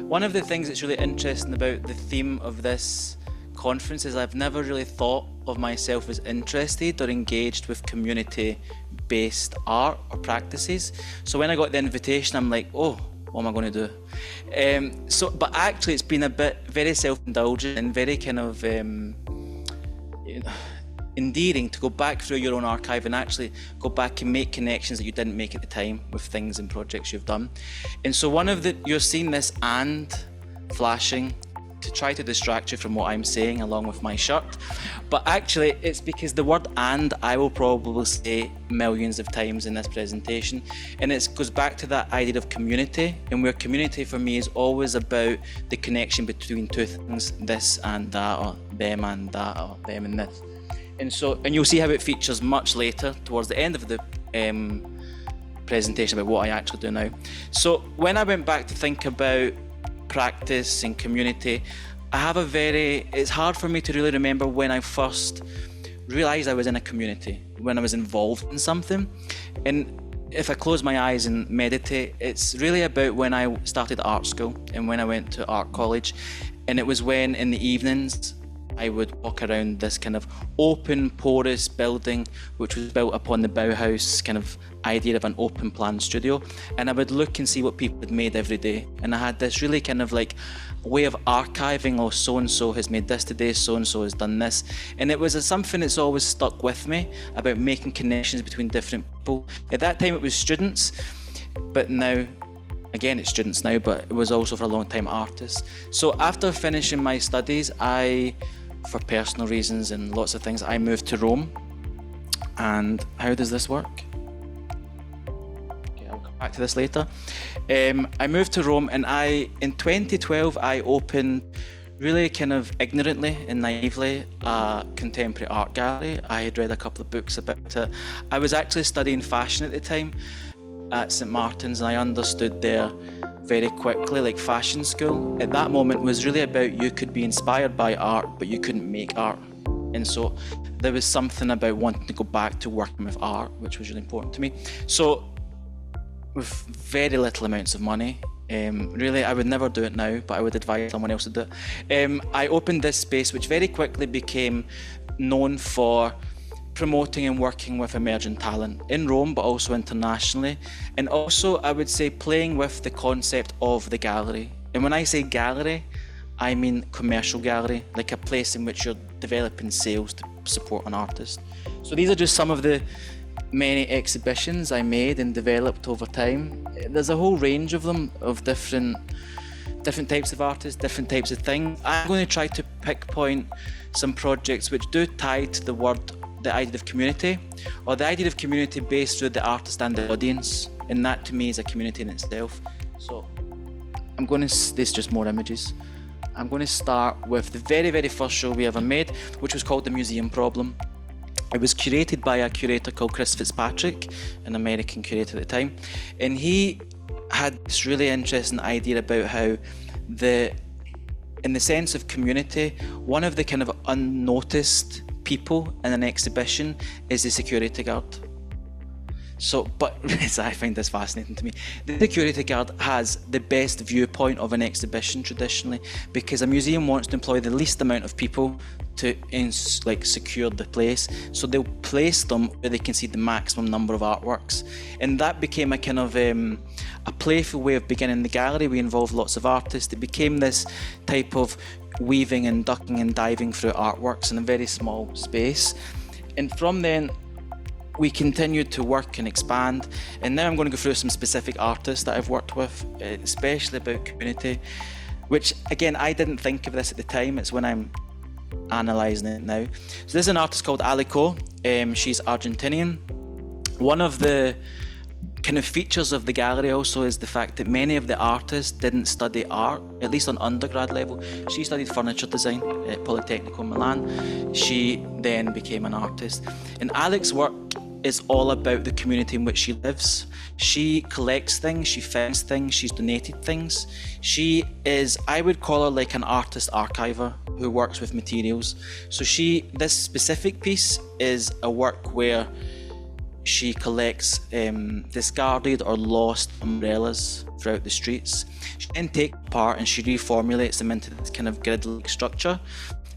one of the things that's really interesting about the theme of this conference is I've never really thought of myself as interested or engaged with community-based art or practices. So when I got the invitation, I'm like, oh, what am I going to do? But actually it's been a bit very self-indulgent and very kind of endearing to go back through your own archive and actually go back and make connections that you didn't make at the time with things and projects you've done. And so you're seeing this and flashing to try to distract you from what I'm saying along with my shirt. But actually it's because the word and I will probably say millions of times in this presentation, and it goes back to that idea of community, and where community for me is always about the connection between two things, this and that, or them and that, or them and this. And you'll see how it features much later towards the end of the presentation about what I actually do now. So when I went back to think about practice and community, it's hard for me to really remember when I first realised I was in a community, when I was involved in something. And if I close my eyes and meditate, it's really about when I started art school and when I went to art college. And it was when in the evenings I would walk around this kind of open, porous building, which was built upon the Bauhaus kind of idea of an open plan studio. And I would look and see what people had made every day. And I had this really kind of like way of archiving, oh, so-and-so has made this today, so-and-so has done this. And it was something that's always stuck with me about making connections between different people. At that time it was students, but now, again, it's students now, but it was also for a long time artists. So after finishing my studies, for personal reasons and lots of things, I moved to Rome. And how does this work? Okay, I'll come back to this later. I moved to Rome, and in 2012, I opened, really kind of ignorantly and naively, a contemporary art gallery. I had read a couple of books about it. I was actually studying fashion at the time at St Martin's, and I understood there very quickly, like fashion school at that moment was really about you could be inspired by art, but you couldn't make art. And so there was something about wanting to go back to working with art, which was really important to me. So with very little amounts of money, really I would never do it now, but I would advise someone else to do it. I opened this space, which very quickly became known for promoting and working with emerging talent in Rome, but also internationally. And also, I would say, playing with the concept of the gallery. And when I say gallery, I mean commercial gallery, like a place in which you're developing sales to support an artist. So these are just some of the many exhibitions I made and developed over time. There's a whole range of them, of different types of artists, different types of things. I'm going to try to pinpoint some projects which do tie to the idea of community, or the idea of community based through the artist and the audience, and that to me is a community in itself. So there's just more images. I'm going to start with the very, very first show we ever made, which was called The Museum Problem. It was curated by a curator called Chris Fitzpatrick, an American curator at the time, and he had this really interesting idea about how in the sense of community, one of the kind of unnoticed people in an exhibition is the security guard. But I find this fascinating to me. The security guard has the best viewpoint of an exhibition traditionally, because a museum wants to employ the least amount of people to secure the place. So they'll place them where they can see the maximum number of artworks. And that became a kind of a playful way of beginning the gallery. We involved lots of artists. It became this type of weaving and ducking and diving through artworks in a very small space. And from then, we continued to work and expand. And now I'm going to go through some specific artists that I've worked with, especially about community, which again, I didn't think of this at the time. It's when I'm analysing it now. So there's an artist called ICOAH. She's Argentinian. One of the kind of features of the gallery also is the fact that many of the artists didn't study art, at least on undergrad level. She studied furniture design at Polytechnico Milan. She then became an artist. And Alex's work is all about the community in which she lives. She collects things, she finds things, she's donated things. She is, I would call her like an artist archiver who works with materials. So this specific piece is a work where she collects discarded or lost umbrellas throughout the streets. She then takes them apart and she reformulates them into this kind of grid-like structure.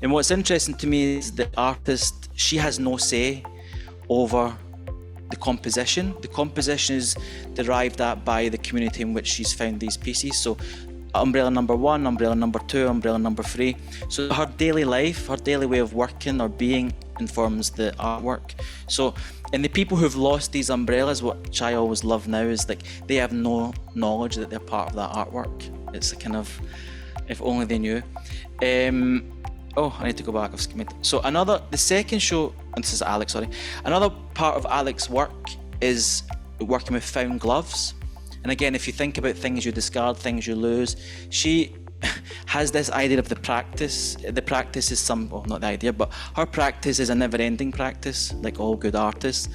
And what's interesting to me is the artist, she has no say over the composition. The composition is derived at by the community in which she's found these pieces. So umbrella number 1, umbrella number 2, umbrella number 3. So her daily life, her daily way of working or being informs the artwork. So, and the people who've lost these umbrellas, which I always love now, is like they have no knowledge that they're part of that artwork. It's a kind of, if only they knew. Oh, I need to go back. I've skimmed. So the second show, and this is Alex, sorry. Another part of Alex's work is working with found gloves. And again, if you think about things you discard, things you lose, she has this idea of the practice. The practice is not the idea, but her practice is a never-ending practice, like all good artists.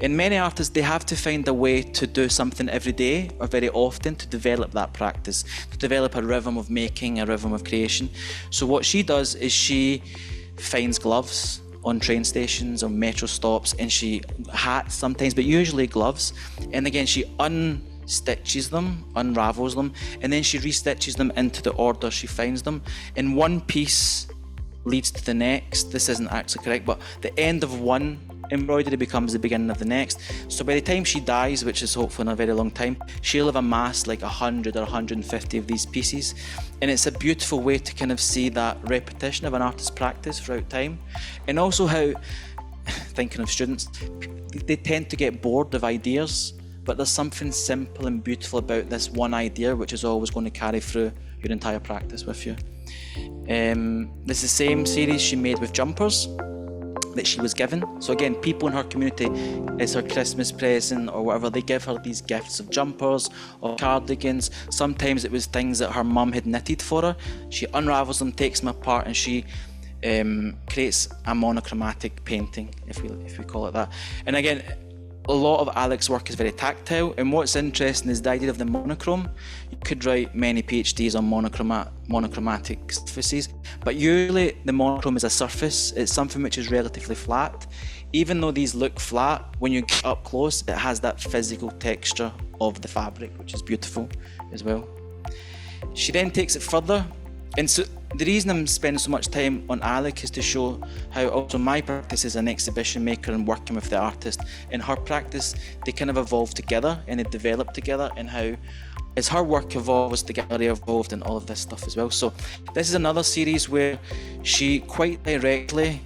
And many artists, they have to find a way to do something every day or very often to develop that practice, to develop a rhythm of making, a rhythm of creation. So what she does is she finds gloves on train stations, on metro stops, and she hats sometimes, but usually gloves. And again, she unstitches them, unravels them, and then she restitches them into the order she finds them. And one piece leads to the next. This isn't actually correct, but the end of one embroidery becomes the beginning of the next. So by the time she dies, which is hopefully in a very long time, she'll have amassed like 100 or 150 of these pieces. And it's a beautiful way to kind of see that repetition of an artist's practice throughout time. And also how, thinking of students, they tend to get bored of ideas, but there's something simple and beautiful about this one idea which is always going to carry through your entire practice with you. This is the same series she made with jumpers that she was given. So again, people in her community, it's her Christmas present or whatever, they give her these gifts of jumpers or cardigans. Sometimes it was things that her mum had knitted for her. She unravels them, takes them apart, and she creates a monochromatic painting, if we call it that. And again, a lot of Alex's work is very tactile, and what's interesting is the idea of the monochrome. You could write many PhDs on monochromatic surfaces, but usually the monochrome is a surface. It's something which is relatively flat. Even though these look flat, when you get up close, it has that physical texture of the fabric, which is beautiful as well. She then takes it further, and so the reason I'm spending so much time on Alec is to show how also my practice as an exhibition maker and working with the artist and her practice, they kind of evolve together and they develop together, and how as her work evolves, the gallery evolved and all of this stuff as well. So this is another series where she quite directly,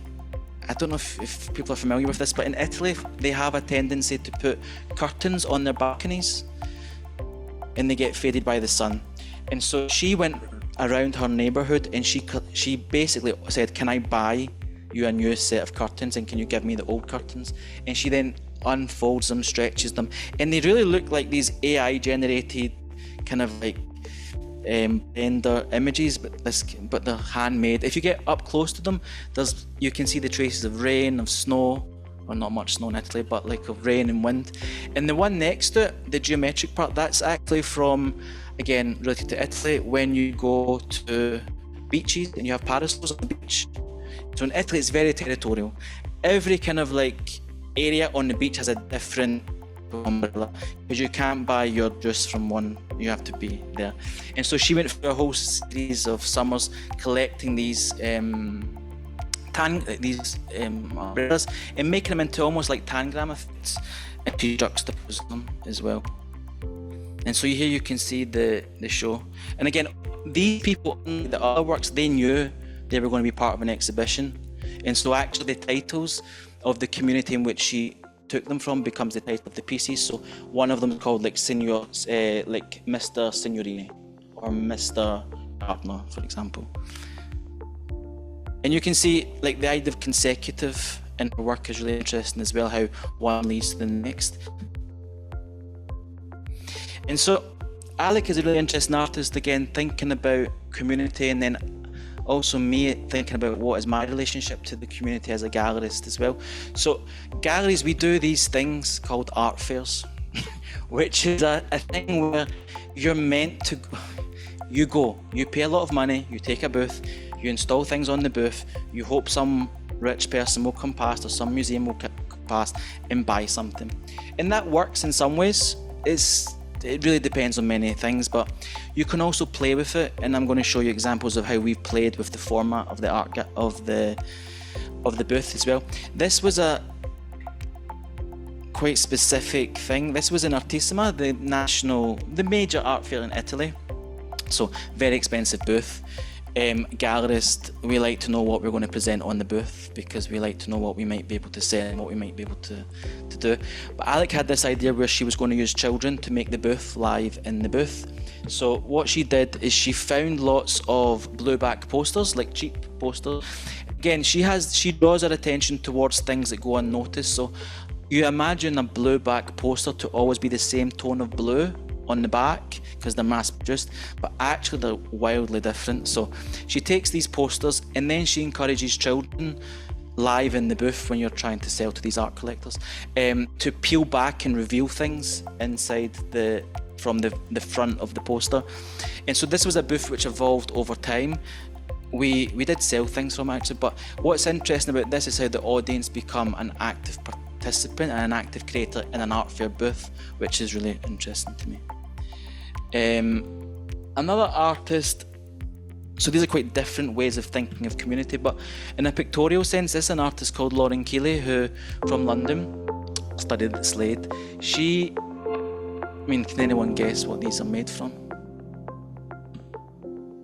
I don't know if people are familiar with this, but in Italy they have a tendency to put curtains on their balconies and they get faded by the sun. And so she went around her neighbourhood and she basically said, can I buy you a new set of curtains and can you give me the old curtains? And she then unfolds them, stretches them, and they really look like these AI generated kind of like render images, but they're handmade. If you get up close to them, you can see the traces of rain, of snow, or not much snow in Italy, but like of rain and wind. And the one next to it, the geometric part, that's actually from, again, related to Italy, when you go to beaches and you have parasols on the beach. So in Italy, it's very territorial. Every kind of like area on the beach has a different umbrella, because you can't buy your juice from one, you have to be there. And so she went through a whole series of summers collecting these umbrellas and making them into almost like tangram effects, and to juxtapose them as well. And so here you can see the show. And again, these people in the other works, they knew they were going to be part of an exhibition. And so actually the titles of the community in which she took them from becomes the title of the pieces. So one of them is called like like Mr. Signorini or Mr. Gardner, for example. And you can see like the idea of consecutive in her work is really interesting as well, how one leads to the next. And so Alec is a really interesting artist, again, thinking about community, and then also me thinking about what is my relationship to the community as a gallerist as well. So galleries, we do these things called art fairs, which is a thing where you're meant to, you pay a lot of money, you take a booth, you install things on the booth, you hope some rich person will come past or some museum will come past and buy something. And that works in some ways. It really depends on many things, but you can also play with it, and I'm going to show you examples of how we've played with the format of the booth as well. This was a quite specific thing. This was in Artissima, the major art fair in Italy. So very expensive booth. Gallerists, we like to know what we're going to present on the booth because we like to know what we might be able to sell and what we might be able to do. But Alec had this idea where she was going to use children to make the booth live in the booth. So what she did is she found lots of blueback posters, like cheap posters. Again, she draws her attention towards things that go unnoticed. So you imagine a blueback poster to always be the same tone of blue on the back because they're mass produced, but actually they're wildly different. So she takes these posters and then she encourages children live in the booth when you're trying to sell to these art collectors to peel back and reveal things inside from the front of the poster. And so this was a booth which evolved over time. We did sell things from it actually, but what's interesting about this is how the audience become an active participant and an active creator in an art fair booth, which is really interesting to me. Another artist, so these are quite different ways of thinking of community, but in a pictorial sense, this is an artist called Lauren Keeley, who from London studied at Slade. Can anyone guess what these are made from?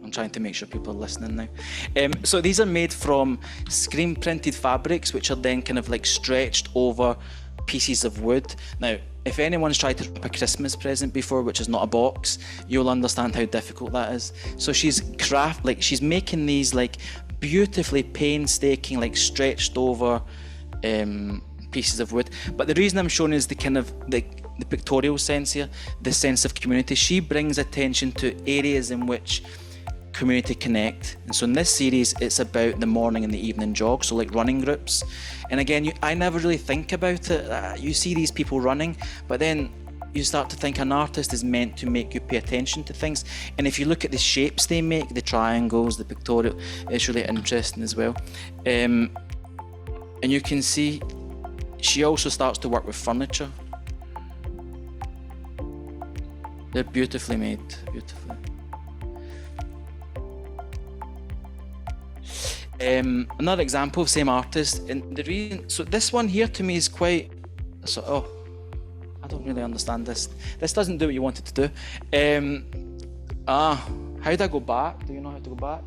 I'm trying to make sure people are listening now. So these are made from screen printed fabrics, which are then kind of like stretched over pieces of wood. Now, if anyone's tried to wrap a Christmas present before, which is not a box, you'll understand how difficult that is. So she's making these like beautifully painstaking, like stretched over pieces of wood. But the reason I'm showing is the kind of the pictorial sense here, the sense of community. She brings attention to areas in which community connect, and so in this series it's about the morning and the evening jog, so like running groups. And again, I never really think about it. You see these people running, but then you start to think an artist is meant to make you pay attention to things, and if you look at the shapes they make, the triangles, the pictorial, it's really interesting as well. And you can see she also starts to work with furniture. They're beautifully made, beautifully. Another example of same artist, and the reason, so this one here to me is quite, I don't really understand this. This doesn't do what you want it to do. How do I go back? Do you know how to go back?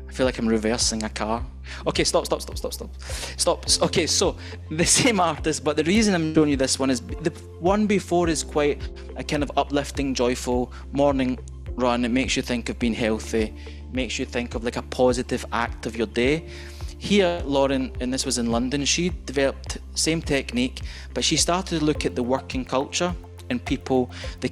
I feel like I'm reversing a car. Okay, stop. Okay, so the same artist, but the reason I'm showing you this one is the one before is quite a kind of uplifting, joyful morning run. It makes you think of being healthy, makes you think of like a positive act of your day. Here, Lauren, and this was in London, she developed same technique, but she started to look at the working culture and people, the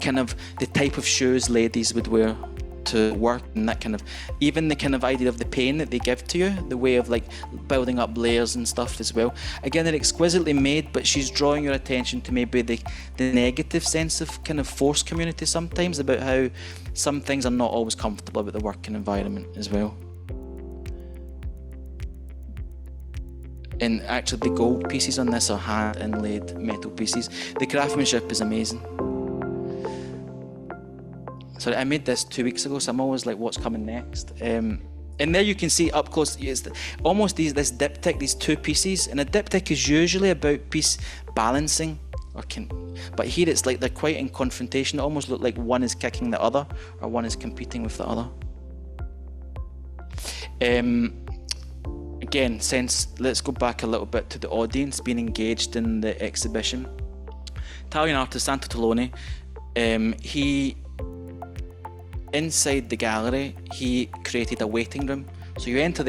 type of shoes ladies would wear to work, and that kind of, even the kind of idea of the pain that they give to you, the way of like building up layers and stuff as well. Again, they're exquisitely made, but she's drawing your attention to maybe the negative sense of kind of forced community sometimes, about how some things are not always comfortable about the working environment as well. And actually the gold pieces on this are hand inlaid metal pieces. The craftsmanship is amazing. So I made this 2 weeks ago, so I'm always like, what's coming next? And there you can see up close, it's almost this diptych, these two pieces. And a diptych is usually about piece balancing, but here it's like they're quite in confrontation. It almost look like one is kicking the other, or one is competing with the other. Again, let's go back a little bit to the audience being engaged in the exhibition. Italian artist Santo Tolone, inside the gallery, he created a waiting room. So you enter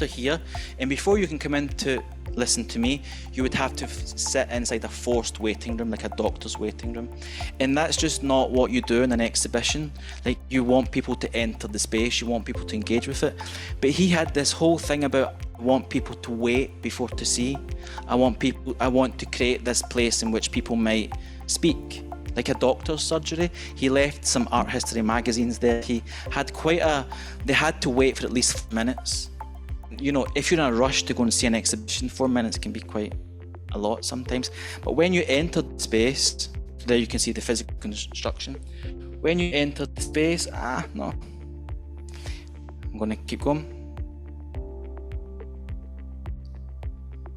here, and before you can come in to listen to me, you would have to sit inside a forced waiting room, like a doctor's waiting room. And that's just not what you do in an exhibition. Like, you want people to enter the space, you want people to engage with it. But he had this whole thing about, I want people to wait before to see. I want to create this place in which people might speak, like a doctor's surgery. He left some art history magazines there. He had they had to wait for at least 5 minutes you know, if you're in a rush to go and see an exhibition, 4 minutes can be quite a lot sometimes. But when you enter the space, there you can see the physical construction. When you enter the space, no, I'm going to keep going.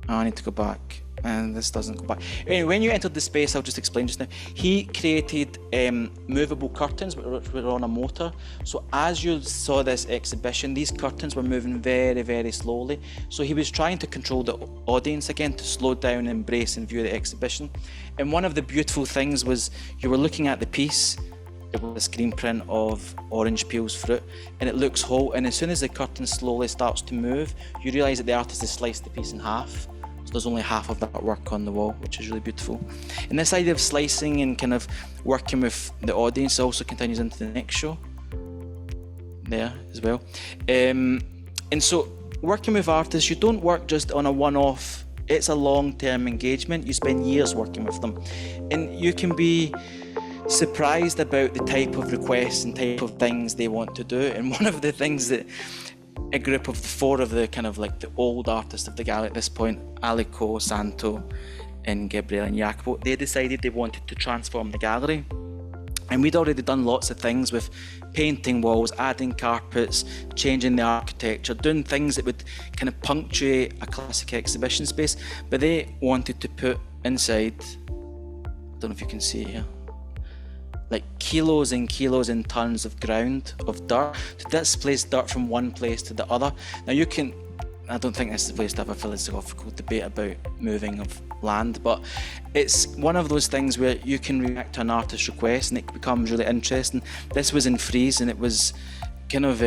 Oh, I need to go back, and this doesn't go back. Anyway, when you entered the space, I'll just explain just now. He created movable curtains which were on a motor. So as you saw this exhibition, these curtains were moving very, very slowly. So he was trying to control the audience again, to slow down, embrace and view the exhibition. And one of the beautiful things was you were looking at the piece. It was a screen print of orange peels fruit, and it looks whole. And as soon as the curtain slowly starts to move, you realise that the artist has sliced the piece in half. So there's only half of that work on the wall, which is really beautiful. And this idea of slicing and kind of working with the audience also continues into the next show there as well. And so working with artists, you don't work just on a one-off. It's a long-term engagement. You spend years working with them, and you can be surprised about the type of requests and type of things they want to do. And one of the things that a group of 4 of the kind of like the old artists of the gallery at this point, ICOAH, Santo and Gabriel and Cabot, they decided they wanted to transform the gallery. And we'd already done lots of things with painting walls, adding carpets, changing the architecture, doing things that would kind of punctuate a classic exhibition space. But they wanted to put inside, I don't know if you can see it here, like kilos and kilos and tons of ground, of dirt, to displace dirt from one place to the other. Now you can, I don't think this is a place to have a philosophical debate about moving of land, but it's one of those things where you can react to an artist's request and it becomes really interesting. This was in frieze, and it was kind of,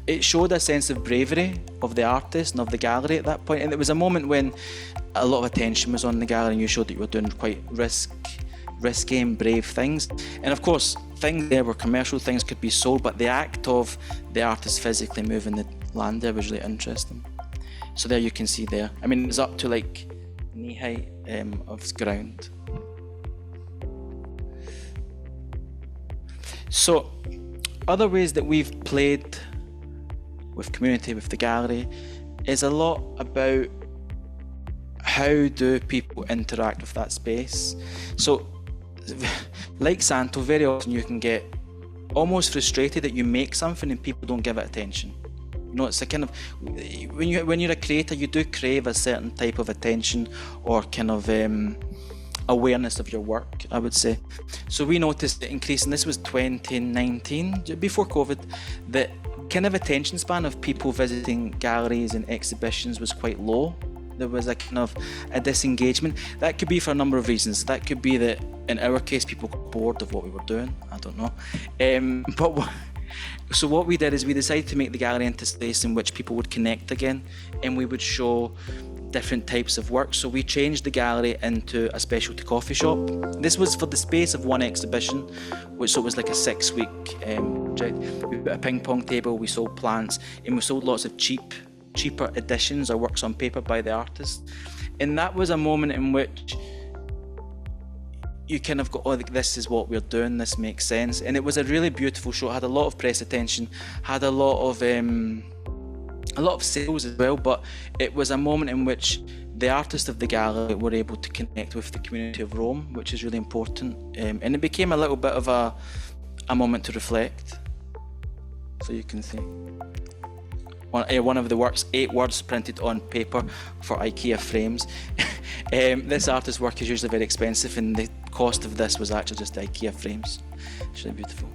it showed a sense of bravery of the artist and of the gallery at that point. And it was a moment when a lot of attention was on the gallery, and you showed that you were doing quite risky and brave things. And of course, things there were commercial, things could be sold, but the act of the artist physically moving the land there was really interesting. So there you can see there. I mean, it's up to like knee height of ground. So other ways that we've played with community, with the gallery, is a lot about how do people interact with that space. So like Santo, very often you can get almost frustrated that you make something and people don't give it attention. You know, it's a kind of, when you're a creator, you do crave a certain type of attention or kind of awareness of your work, I would say. So we noticed the increase, and this was 2019, before COVID, that kind of attention span of people visiting galleries and exhibitions was quite low. There was a kind of a disengagement. That could be for a number of reasons. That could be that in our case people got bored of what we were doing, I don't know. So what we did is we decided to make the gallery into a space in which people would connect again, and we would show different types of work. So we changed the gallery into a specialty coffee shop. This was for the space of one exhibition, which so it was like a 6-week project. We put a ping pong table, we sold plants, and we sold lots of cheaper editions or works on paper by the artist. And that was a moment in which you kind of go, oh, this is what we're doing, this makes sense. And it was a really beautiful show. It had a lot of press attention, had a lot of sales as well, but it was a moment in which the artists of the gallery were able to connect with the community of Rome, which is really important. And it became a little bit of a moment to reflect. So you can see one of the works, 8 words printed on paper for IKEA frames. This artist's work is usually very expensive, and the cost of this was actually just the IKEA frames. It's really beautiful.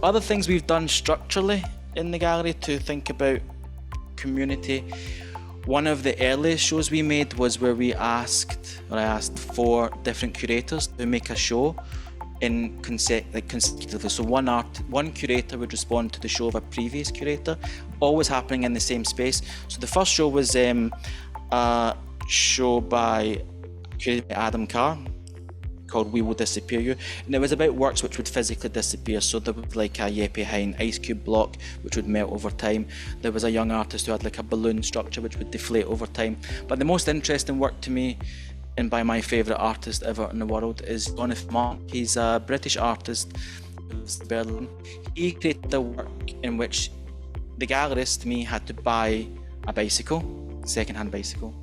Other things we've done structurally in the gallery to think about community. One of the earliest shows we made was where I asked 4 different curators to make a show in consecutively. So one curator would respond to the show of a previous curator, always happening in the same space. So the first show was a show curated by Adam Carr called We Will Disappear You, and it was about works which would physically disappear. So there was like a Yeppe Hine ice cube block which would melt over time. There was a young artist who had like a balloon structure which would deflate over time. But the most interesting work to me, and by my favourite artist ever in the world, is Jonathan Mark. He's a British artist who lives in Berlin. He created a work in which the gallerist, to me, had to buy a bicycle, second-hand bicycle,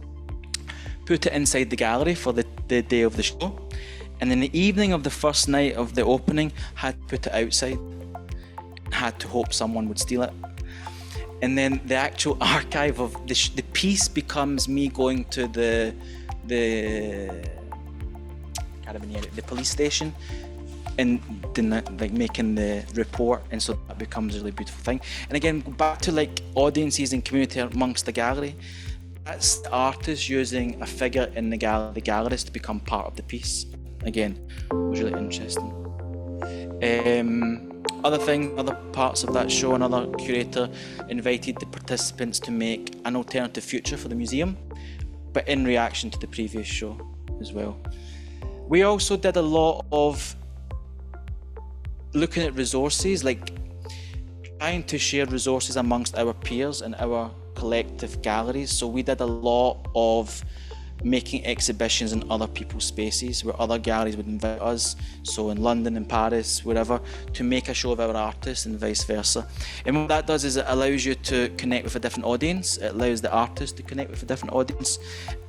put it inside the gallery for the day of the show, and in the evening of the first night of the opening, had to put it outside, had to hope someone would steal it. And then the actual archive of the piece becomes me going to the police station and like making the report, and so that becomes a really beautiful thing. And again, back to like audiences and community amongst the gallery, that's the artist using a figure in the gallerist to become part of the piece. Again, it was really interesting. Other parts of that show, another curator invited the participants to make an alternative future for the museum, but in reaction to the previous show as well. We also did a lot of looking at resources, like trying to share resources amongst our peers and our collective galleries. So we did a lot of making exhibitions in other people's spaces where other galleries would invite us, so in London and Paris, wherever, to make a show of our artists and vice versa. And what that does is it allows you to connect with a different audience, it allows the artist to connect with a different audience,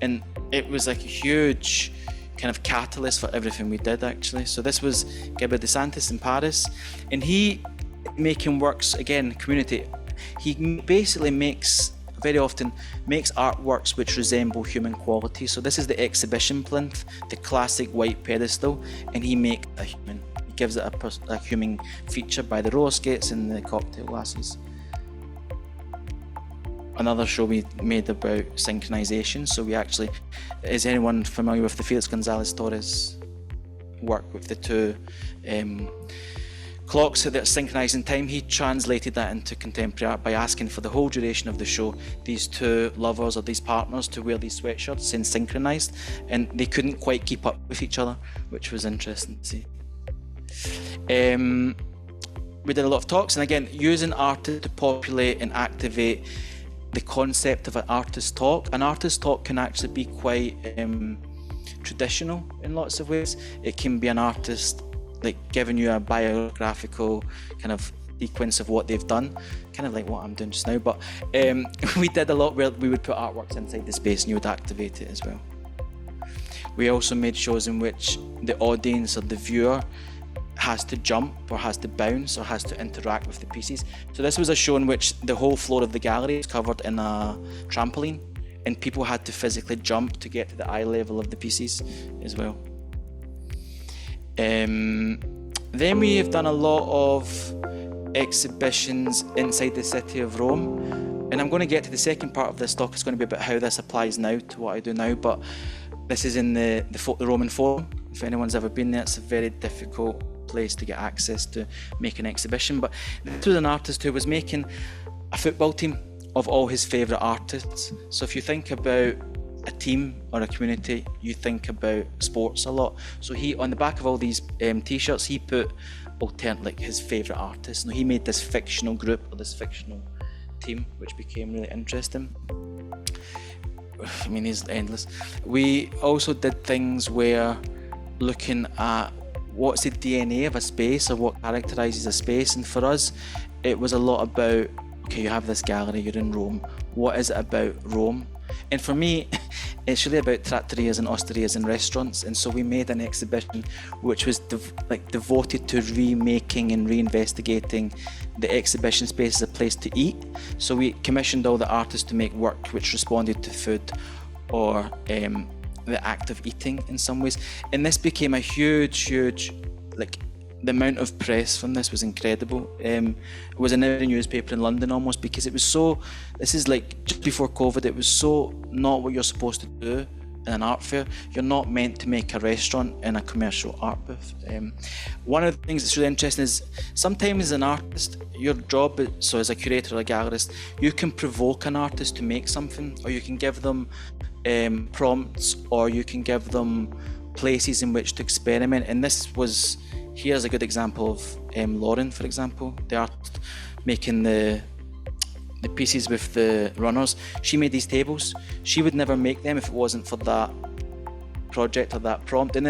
and it was like a huge kind of catalyst for everything we did actually. So this was Cabot in Paris, and he, making works, again, community, he basically very often makes artworks which resemble human quality. So this is the exhibition plinth, the classic white pedestal, and he makes a human. He gives it a human feature by the roller skates and the cocktail glasses. Another show we made about synchronization. So we actually, is anyone familiar with the Felix Gonzalez Torres work with the two clocks that are synchronizing time? He translated that into contemporary art by asking for the whole duration of the show these two lovers or these partners to wear these sweatshirts and synchronized, and they couldn't quite keep up with each other, which was interesting to see. We did a lot of talks, and again, using artists to populate and activate the concept of an artist talk. An artist talk can actually be quite traditional in lots of ways. It can be an artist like giving you a biographical kind of sequence of what they've done, kind of like what I'm doing just now, but we did a lot where we would put artworks inside the space and you would activate it as well. We also made shows in which the audience or the viewer has to jump or has to bounce or has to interact with the pieces. So this was a show in which the whole floor of the gallery is covered in a trampoline, and people had to physically jump to get to the eye level of the pieces as well. Then we have done a lot of exhibitions inside the city of Rome, and I'm going to get to the second part of this talk. It's going to be about how this applies now to what I do now, but this is in the Roman Forum. If anyone's ever been there, it's a very difficult place to get access to make an exhibition, but this was an artist who was making a football team of all his favourite artists. So if you think about a team or a community, you think about sports a lot. So he, on the back of all these t-shirts, he put like his favourite artists, and he made this fictional group or this fictional team, which became really interesting. I mean, it's endless. We also did things where looking at what's the DNA of a space or what characterises a space, and for us it was a lot about, okay, you have this gallery, you're in Rome, what is it about Rome? And for me, it's really about trattorias and osterias and restaurants, and so we made an exhibition which was devoted to remaking and reinvestigating the exhibition space as a place to eat. So we commissioned all the artists to make work which responded to food or the act of eating in some ways, and this became a huge, like, the amount of press from this was incredible. It was in every newspaper in London almost, because it was so, this is like just before COVID, it was so not what you're supposed to do in an art fair. You're not meant to make a restaurant in a commercial art booth. One of the things that's really interesting is sometimes as an artist, your job, so as a curator or a gallerist, you can provoke an artist to make something, or you can give them prompts, or you can give them places in which to experiment. And this was, here's a good example of Lauren, for example, the artist making the pieces with the runners. She made these tables. She would never make them if it wasn't for that project or that prompt. And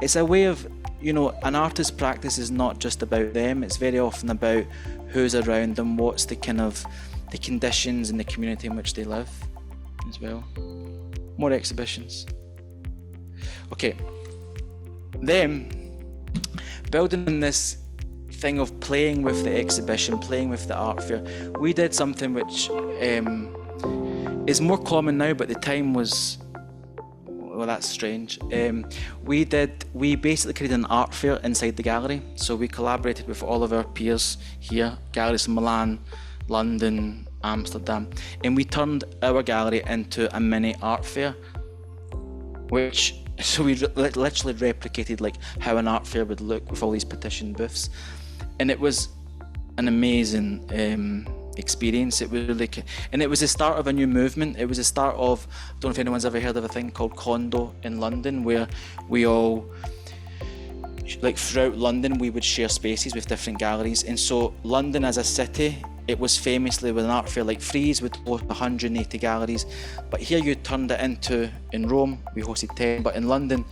it's a way of, an artist's practice is not just about them, it's very often about who's around them, what's the conditions in the community in which they live as well. More exhibitions. Okay, then building on this thing of playing with the exhibition, playing with the art fair, we did something which is more common now, but the time was, well, that's strange. We basically created an art fair inside the gallery. So we collaborated with all of our peers here, galleries in Milan, London, Amsterdam, and we turned our gallery into a mini art fair, so we literally replicated like how an art fair would look with all these petition booths, and it was an amazing experience. It was really, and it was the start of a new movement. It was the start of, I don't know if anyone's ever heard of a thing called Condo in London, where we all, like throughout London, we would share spaces with different galleries. And so London as a city, it was famously with an art fair like Frieze would host 180 galleries, but here you turned it into, in Rome we hosted 10, but in London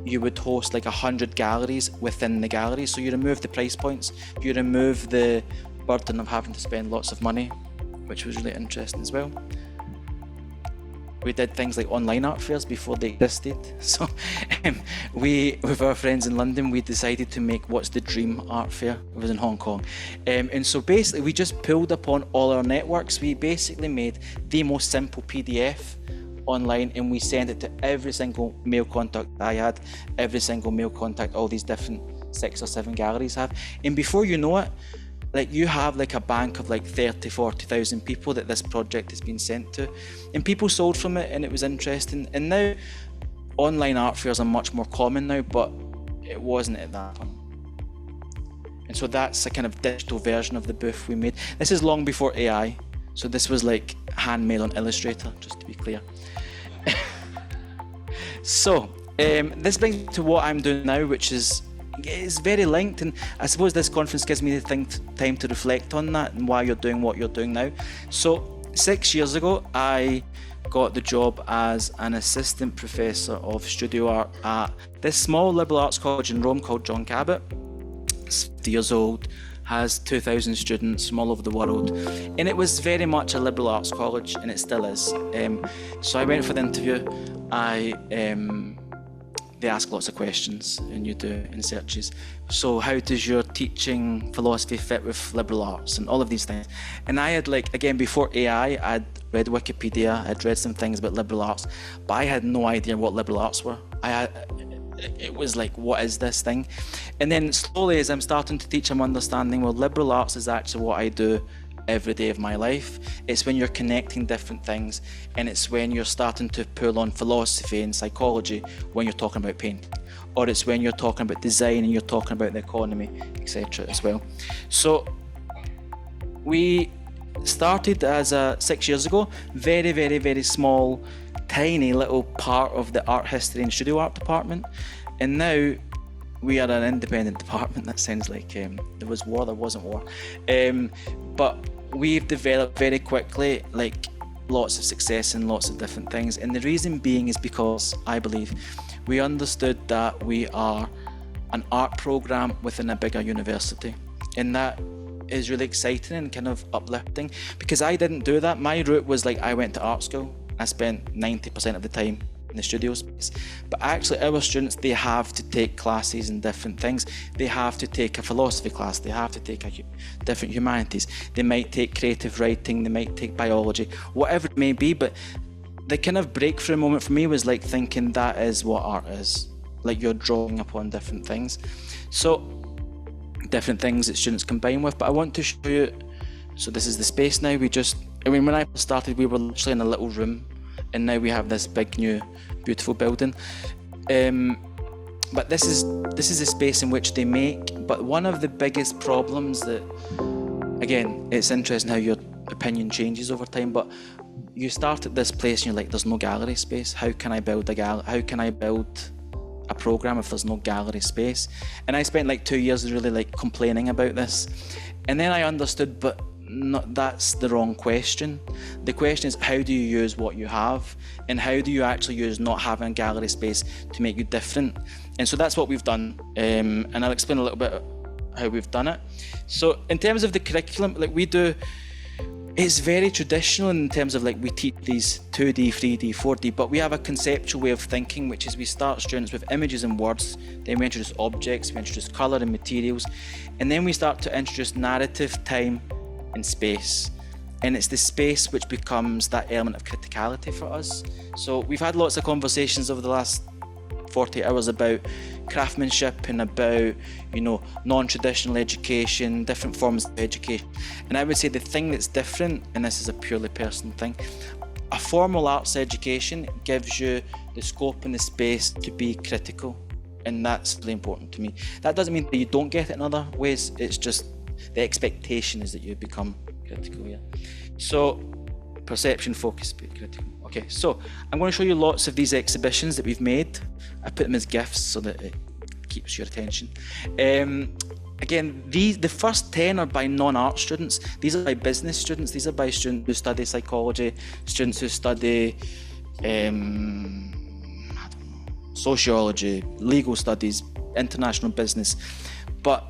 you would host like 100 galleries within the gallery. So you remove the price points, you remove the burden of having to spend lots of money, which was really interesting as well. We did things like online art fairs before they existed. So we, with our friends in London, we decided to make what's the dream art fair. It was in Hong Kong. And so basically we just pulled upon all our networks. We basically made the most simple PDF online, and we sent it to every single mail contact I had, every single mail contact all these different 6 or 7 galleries have. And before you know it, like you have like a bank of like 30,000-40,000 people that this project has been sent to, and people sold from it, and it was interesting. And now online art fairs are much more common now, but it wasn't at that point. And so that's a kind of digital version of the booth we made. This is long before AI, so this was like handmade on Illustrator, just to be clear. So this brings me to what I'm doing now, which is very linked, and I suppose this conference gives me the time to reflect on that and why you're doing what you're doing now. So 6 years ago I got the job as an assistant professor of studio art at this small liberal arts college in Rome called John Cabot. It's 50 years old, has 2,000 students from all over the world, and it was very much a liberal arts college, and it still is. So I went for the interview. They ask lots of questions, and you do in searches. So how does your teaching philosophy fit with liberal arts and all of these things? And I had, like, again, before AI, I'd read Wikipedia, I'd read some things about liberal arts, but I had no idea what liberal arts were. It was like, what is this thing? And then slowly, as I'm starting to teach, I'm understanding, well, liberal arts is actually what I do every day of my life. It's when you're connecting different things, and it's when you're starting to pull on philosophy and psychology when you're talking about painting, or it's when you're talking about design and you're talking about the economy, etc. as well. So we started as 6 years ago, very, very, very small, tiny little part of the art history and studio art department, and now we are an independent department. That sounds like there was war, there wasn't war. But we've developed very quickly, like, lots of success in lots of different things. And the reason being is because I believe we understood that we are an art program within a bigger university. And that is really exciting and kind of uplifting, because I didn't do that. My route was like, I went to art school. I spent 90% of the time in the studio space, but actually our students, they have to take classes in different things. They have to take a philosophy class, they have to take a different humanities, they might take creative writing, they might take biology, whatever it may be. But the kind of breakthrough moment for me was like thinking that is what art is, like you're drawing upon different things, so different things that students combine with. But I want to show you, so this is the space now. When I started, we were literally in a little room, and now we have this big new beautiful building. But this is a space in which they make. But one of the biggest problems that, again, it's interesting how your opinion changes over time, but you start at this place and you're like, there's no gallery space. How can I build how can I build a program if there's no gallery space? And I spent like 2 years really like complaining about this, and then I understood, but that's the wrong question. The question is, how do you use what you have, and how do you actually use not having a gallery space to make you different? And so that's what we've done, and I'll explain a little bit how we've done it. So in terms of the curriculum, like we do, it's very traditional in terms of like we teach these 2D, 3D, 4D, but we have a conceptual way of thinking, which is we start students with images and words, then we introduce objects, we introduce colour and materials, and then we start to introduce narrative, time and space. And it's the space which becomes that element of criticality for us. So we've had lots of conversations over the last 40 hours about craftsmanship and about, non-traditional education, different forms of education. And I would say the thing that's different, and this is a purely personal thing, a formal arts education gives you the scope and the space to be critical. And that's really important to me. That doesn't mean that you don't get it in other ways. It's just the expectation is that you become critical, yeah. So, perception, focus, be critical. Okay, so I'm going to show you lots of these exhibitions that we've made. I put them as gifts so that it keeps your attention. Again, the first 10 are by non-art students. These are by business students. These are by students who study psychology, students who study sociology, legal studies, international business. But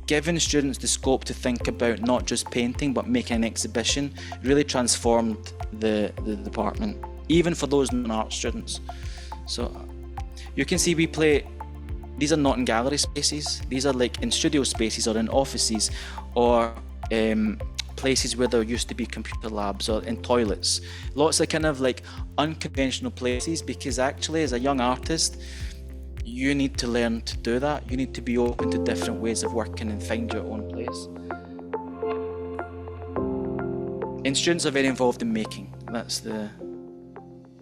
giving students the scope to think about not just painting but making an exhibition really transformed the department, even for those non-art students. So you can see we play, these are not in gallery spaces, these are like in studio spaces or in offices or places where there used to be computer labs or in toilets. Lots of kind of like unconventional places, because actually as a young artist you need to learn to do that. You need to be open to different ways of working and find your own place. And students are very involved in making. That's the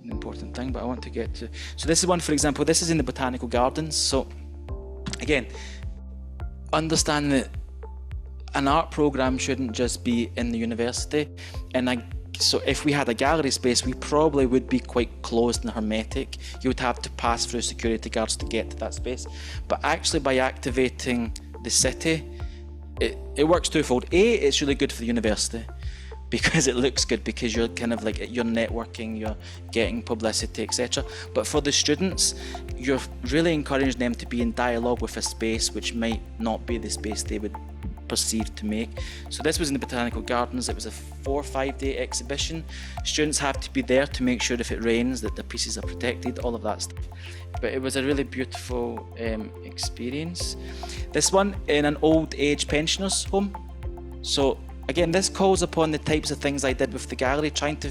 important thing, but I want to get to... So this is one, for example, this is in the Botanical Gardens. So again, understand that an art programme shouldn't just be in the university. So if we had a gallery space, we probably would be quite closed and hermetic. You would have to pass through security guards to get to that space. But actually by activating the city, it works twofold. A, it's really good for the university because it looks good, because you're kind of like, you're networking, you're getting publicity, etc. But for the students, you're really encouraging them to be in dialogue with a space which might not be the space they would perceived to make. So this was in the Botanical Gardens. It was a 4 or 5 day exhibition. Students have to be there to make sure if it rains that the pieces are protected, all of that stuff. But it was a really beautiful experience. This one in an old age pensioners home. So again, this calls upon the types of things I did with the gallery, trying to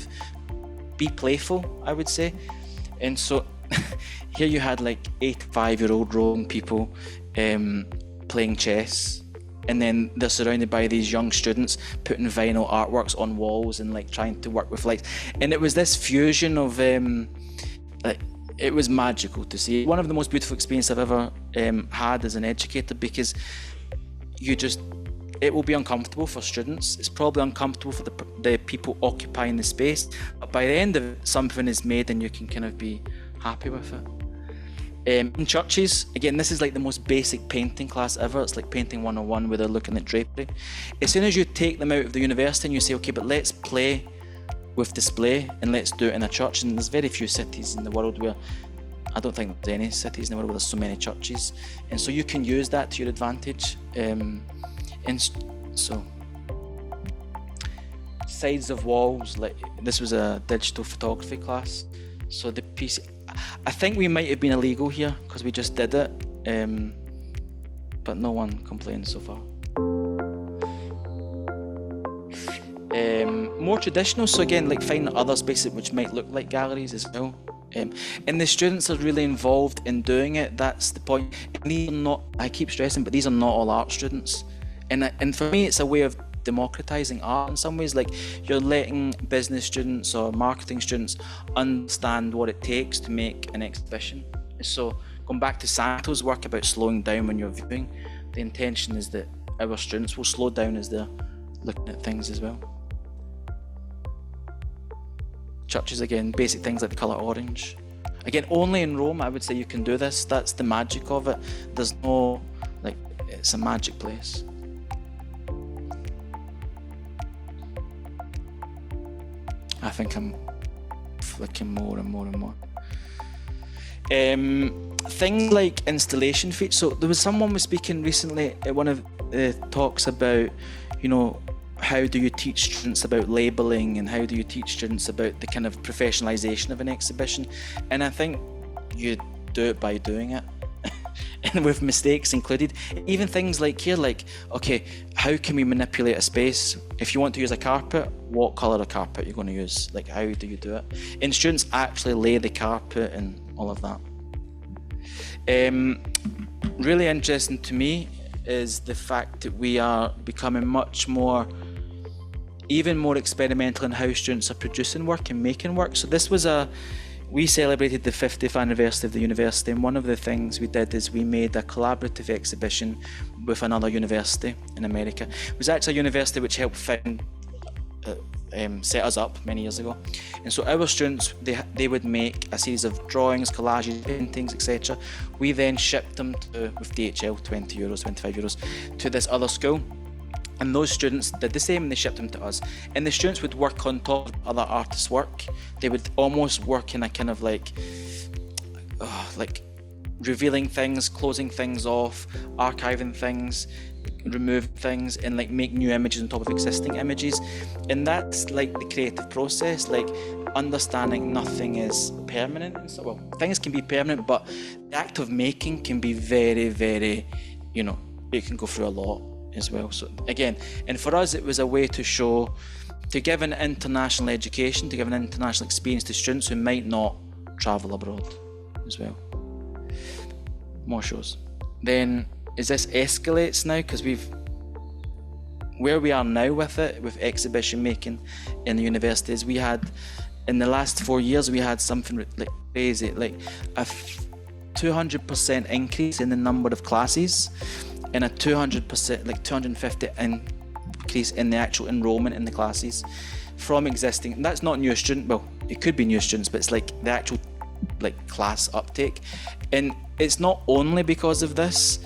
be playful, I would say. And so here you had like 85-year-old Roman people playing chess, and then they're surrounded by these young students putting vinyl artworks on walls and like trying to work with lights. And it was this fusion of it was magical to see. One of the most beautiful experiences I've ever had as an educator, because it will be uncomfortable for students. It's probably uncomfortable for the people occupying the space, but by the end of it, something is made and you can kind of be happy with it. In churches, again, this is like the most basic painting class ever. It's like painting 101 where they're looking at drapery. As soon as you take them out of the university and you say, okay, but let's play with display and let's do it in a church. And there's very few cities in the world where, I don't think there's any cities in the world where there's so many churches. And so you can use that to your advantage. And so, sides of walls, like this was a digital photography class. So the piece, I think we might have been illegal here because we just did it, but no one complained so far. More traditional, so again, like finding other spaces which might look like galleries as well. And the students are really involved in doing it. That's the point. And these are not, I keep stressing, but these are not all art students. And for me, it's a way of democratizing art in some ways. Like you're letting business students or marketing students understand what it takes to make an exhibition. So going back to Santo's work about slowing down when you're viewing, the intention is that our students will slow down as they're looking at things as well. Churches, again, basic things like the colour orange. Again, only in Rome I would say you can do this. That's the magic of it. There's no, like, it's a magic place. I think I'm flicking more and more and more. Things like installation features. So there was someone was speaking recently at one of the talks about, how do you teach students about labelling, and how do you teach students about the kind of professionalisation of an exhibition? And I think you do it by doing it. And with mistakes included. Even things like here, like, okay, how can we manipulate a space? If you want to use a carpet, what colour of carpet you're going to use? Like, how do you do it? And students actually lay the carpet and all of that. Really interesting to me is the fact that we are becoming even more experimental in how students are producing work and making work. So this was we celebrated the 50th anniversary of the university, and one of the things we did is we made a collaborative exhibition with another university in America. It was actually a university which helped set us up many years ago. And so our students, they would make a series of drawings, collages, paintings, etc. We then shipped them with DHL, €20, €25, to this other school. And those students did the same, and they shipped them to us. And the students would work on top of other artists' work. They would almost work in a kind of like revealing things, closing things off, archiving things, remove things, and like make new images on top of existing images. And that's like the creative process, like understanding nothing is permanent. And so, well, things can be permanent, but the act of making can be very, very, it can go through a lot as well. So again, and for us, it was a way to give an international education, to give an international experience to students who might not travel abroad as well. More shows. Then as this escalates now, because where we are now with it, with exhibition making in the universities, we had, in the last 4 years, we had something like crazy, like a 200% increase in the number of classes, and a 200%, like 250 increase in the actual enrollment in the classes from existing. And that's not new student, well, it could be new students, but it's like the actual class uptake. And it's not only because of this,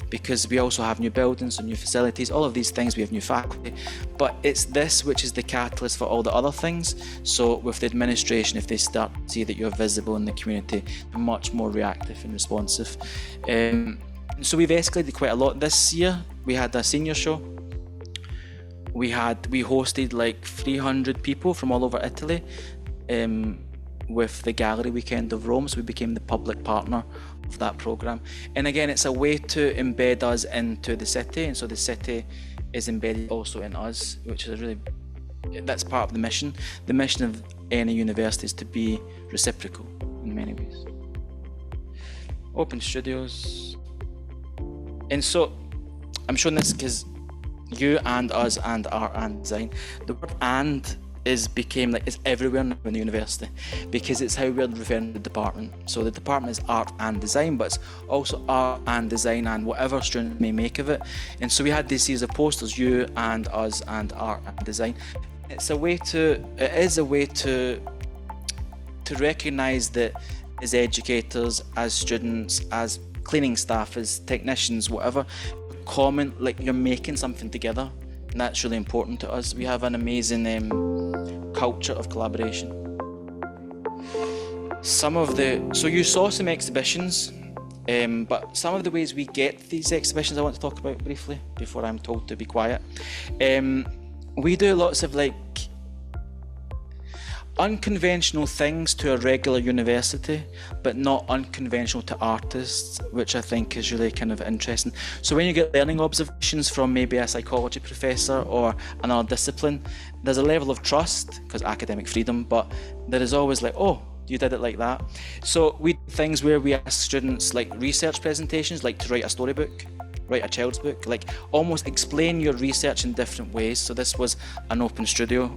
because we also have new buildings and new facilities, all of these things, we have new faculty, but it's this which is the catalyst for all the other things. So with the administration, if they start to see that you're visible in the community, they're much more reactive and responsive. So we've escalated quite a lot. This year we had a senior show. We hosted like 300 people from all over Italy with the Gallery Weekend of Rome, so we became the public partner of that programme. And again, it's a way to embed us into the city, and so the city is embedded also in us, which is that's part of the mission. The mission of any university is to be reciprocal in many ways. Open studios. And so I'm showing this because you and us and art and design, the word and is everywhere now in the university, because it's how we're referring to the department. So the department is art and design, but it's also art and design and whatever student may make of it. And so we had this series of posters, you and us and art and design. It is a way to recognise that as educators, as students, as cleaning staff, as technicians, whatever, common, like you're making something together, and that's really important to us. We have an amazing culture of collaboration. So you saw some exhibitions, but some of the ways we get these exhibitions I want to talk about briefly before I'm told to be quiet. We do lots of unconventional things to a regular university, but not unconventional to artists, which I think is really kind of interesting. So when you get learning observations from maybe a psychology professor or another discipline, there's a level of trust, because academic freedom, but there is always oh, you did it like that. So we do things where we ask students research presentations, to write a storybook, write a child's book, almost explain your research in different ways. So this was an open studio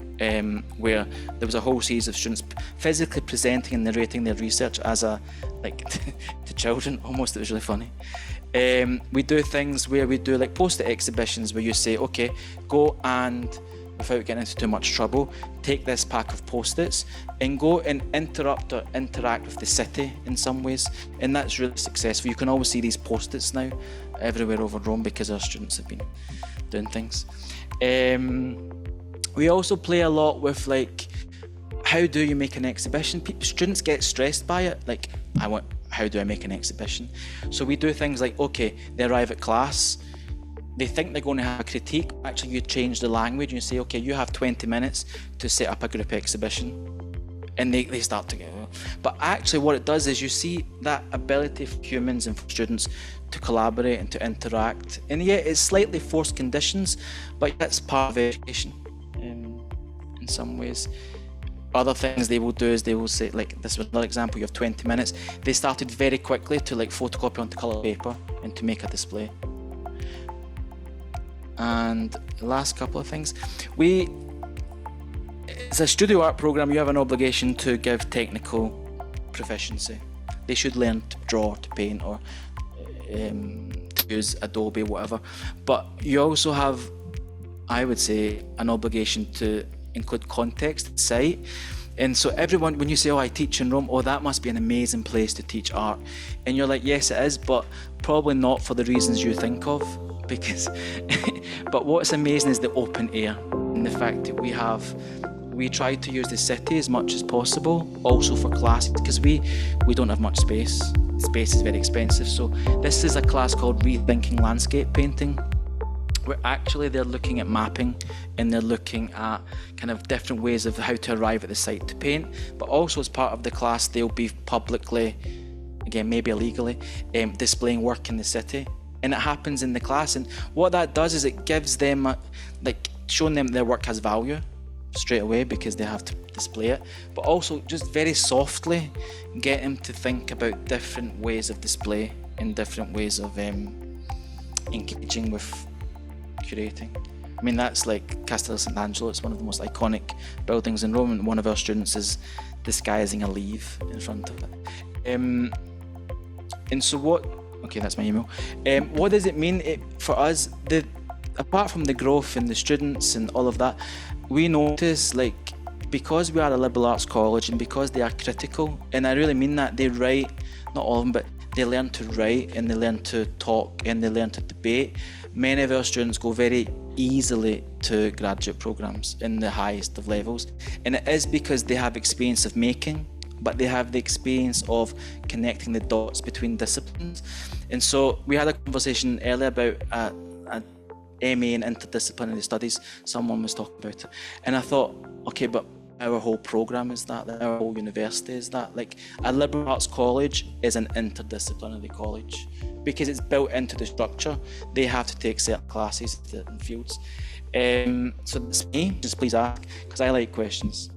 where there was a whole series of students physically presenting and narrating their research as to children. Almost, it was really funny. We do things where we do post-it exhibitions where you say, okay, go and, without getting into too much trouble, take this pack of post-its and go and interrupt or interact with the city in some ways. And that's really successful. You can always see these post-its now everywhere over Rome because our students have been doing things. We also play a lot with how do you make an exhibition? Students get stressed by it. how do I make an exhibition? So we do things like, okay, they arrive at class, they think they're going to have a critique. Actually, you change the language and you say, okay, you have 20 minutes to set up a group exhibition. And they start to get, but actually what it does is you see that ability for humans and for students to collaborate and to interact. And yeah, it's slightly forced conditions, but that's part of education in some ways. Other things they will do is they will say, like this was another example, you have 20 minutes. They started very quickly to like photocopy onto colour paper and to make a display. And the last couple of things, it's a studio art program. You have an obligation to give technical proficiency. They should learn to draw, to paint, or to use Adobe, whatever. But you also have, I would say, an obligation to include context, site. And so everyone, when you say, oh, I teach in Rome, oh, that must be an amazing place to teach art. And you're like, yes, it is, but probably not for the reasons you think of. Because, but what's amazing is the open air and the fact that we try to use the city as much as possible, also for classes, because we don't have much space. Space is very expensive. So this is a class called Rethinking Landscape Painting, where actually they're looking at mapping and they're looking at kind of different ways of how to arrive at the site to paint. But also as part of the class, they'll be publicly, again, maybe illegally, displaying work in the city. And it happens in the class. And what that does is it gives them, showing them their work has value straight away because they have to display it, but also just very softly get them to think about different ways of display and different ways of engaging with curating. I mean, that's like Castello Sant'Angelo. It's one of the most iconic buildings in Rome, and one of our students is disguising a leaf in front of it. And so what, okay, that's my email. What does it mean for us? Apart from the growth in the students and all of that, we notice, like, because we are a liberal arts college and because they are critical, and I really mean that, they write, not all of them, but they learn to write and they learn to talk and they learn to debate. Many of our students go very easily to graduate programs in the highest of levels, and it is because they have experience of making, but they have the experience of connecting the dots between disciplines. And so we had a conversation earlier about a MA in interdisciplinary studies. Someone was talking about it, and I thought, okay, but our whole program is that, our whole university is that. Like, a liberal arts college is an interdisciplinary college because it's built into the structure. They have to take certain classes in certain fields. So that's me. Just please ask, because I like questions.